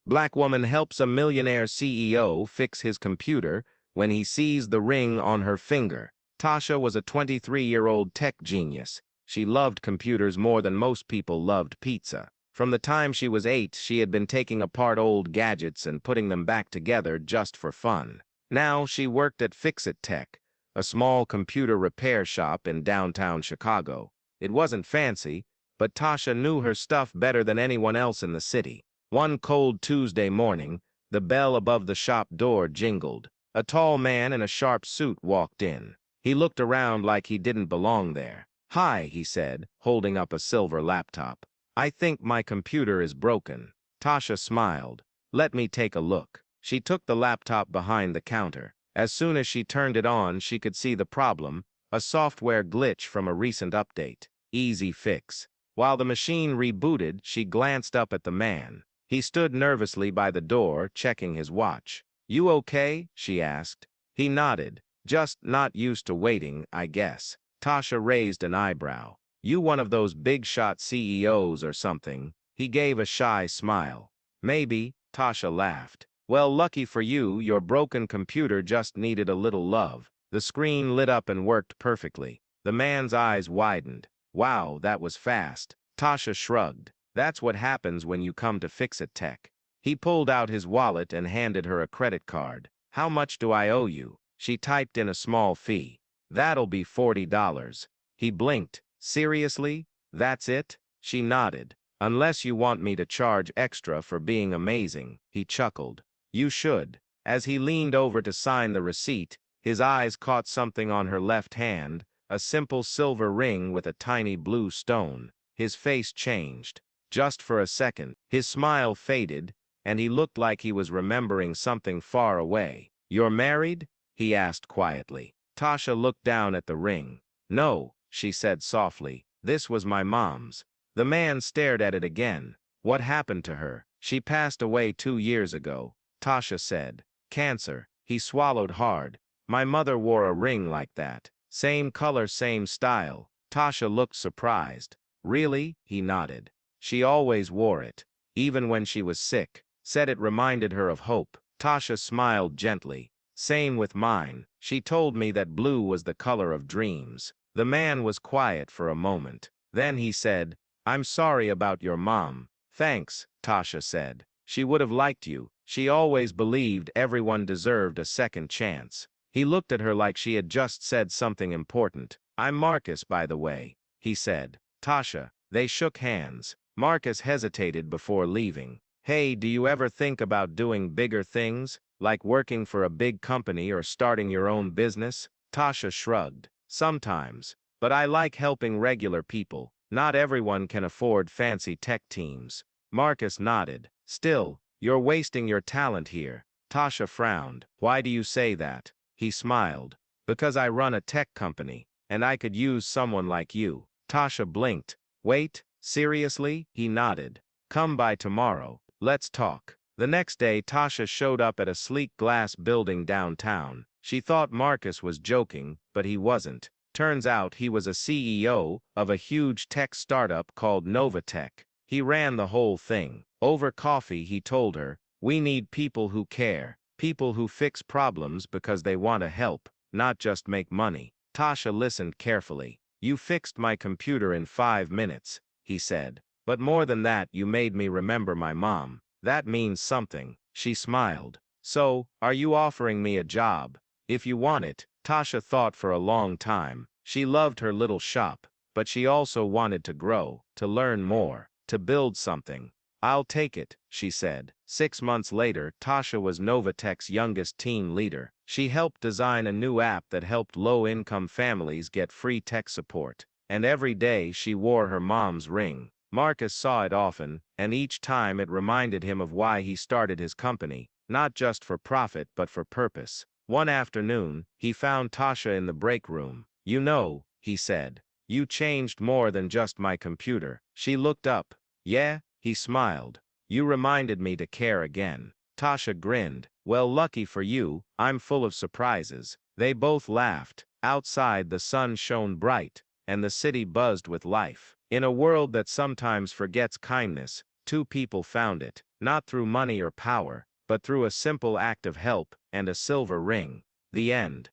Black woman helps a millionaire CEO fix his computer when he sees the ring on her finger. Tasha was a 23-year-old tech genius. She loved computers more than most people loved pizza. From the time she was 8, she had been taking apart old gadgets and putting them back together just for fun. Now she worked at Fix-It Tech, a small computer repair shop in downtown Chicago. It wasn't fancy, but Tasha knew her stuff better than anyone else in the city. One cold Tuesday morning, the bell above the shop door jingled. A tall man in a sharp suit walked in. He looked around like he didn't belong there. "Hi," he said, holding up a silver laptop. "I think my computer is broken." Tasha smiled. "Let me take a look." She took the laptop behind the counter. As soon as she turned it on, she could see the problem, a software glitch from a recent update. Easy fix. While the machine rebooted, she glanced up at the man. He stood nervously by the door, checking his watch. "You okay?" she asked. He nodded. "Just not used to waiting, I guess." Tasha raised an eyebrow. "You one of those big-shot CEOs or something?" He gave a shy smile. "Maybe," Tasha laughed. "Well, lucky for you, your broken computer just needed a little love." The screen lit up and worked perfectly. The man's eyes widened. "Wow, that was fast." Tasha shrugged. "That's what happens when you come to Fix-It Tech." He pulled out his wallet and handed her a credit card. "How much do I owe you?" She typed in a small fee. "That'll be $40. He blinked. "Seriously? That's it?" She nodded. "Unless you want me to charge extra for being amazing." He chuckled. "You should." As he leaned over to sign the receipt, his eyes caught something on her left hand, a simple silver ring with a tiny blue stone. His face changed. Just for a second, his smile faded, and he looked like he was remembering something far away. "You're married?" he asked quietly. Tasha looked down at the ring. "No," she said softly. "This was my mom's." The man stared at it again. "What happened to her?" "She passed away 2 years ago," Tasha said. "Cancer." He swallowed hard. "My mother wore a ring like that. Same color, same style." Tasha looked surprised. "Really?" He nodded. "She always wore it, even when she was sick. Said it reminded her of hope." Tasha smiled gently. "Same with mine. She told me that blue was the color of dreams." The man was quiet for a moment. Then he said, "I'm sorry about your mom." "Thanks," Tasha said. "She would have liked you. She always believed everyone deserved a second chance." He looked at her like she had just said something important. "I'm Marcus, by the way," he said. "Tasha." They shook hands. Marcus hesitated before leaving. "Hey, do you ever think about doing bigger things, like working for a big company or starting your own business?" Tasha shrugged. "Sometimes. But I like helping regular people. Not everyone can afford fancy tech teams." Marcus nodded. "Still, you're wasting your talent here." Tasha frowned. "Why do you say that?" He smiled. "Because I run a tech company, and I could use someone like you." Tasha blinked. "Wait, seriously?" He nodded. "Come by tomorrow. Let's talk." The next day, Tasha showed up at a sleek glass building downtown. She thought Marcus was joking, but he wasn't. Turns out he was a CEO of a huge tech startup called Novatech. He ran the whole thing. Over coffee, he told her, "We need people who care, people who fix problems because they want to help, not just make money." Tasha listened carefully. "You fixed my computer in 5 minutes," he said. "But more than that, you made me remember my mom. That means something." She smiled. "So, are you offering me a job?" "If you want it." Tasha thought for a long time. She loved her little shop, but she also wanted to grow, to learn more, to build something. "I'll take it," she said. 6 months later, Tasha was Novatech's youngest team leader. She helped design a new app that helped low-income families get free tech support. And every day she wore her mom's ring. Marcus saw it often, and each time it reminded him of why he started his company, not just for profit but for purpose. One afternoon, he found Tasha in the break room. "You know," he said, "you changed more than just my computer." She looked up. "Yeah?" He smiled. "You reminded me to care again." Tasha grinned. "Well, lucky for you, I'm full of surprises." They both laughed. Outside, the sun shone bright, and the city buzzed with life. In a world that sometimes forgets kindness, 2 people found it. not through money or power, but through a simple act of help and a silver ring. The end.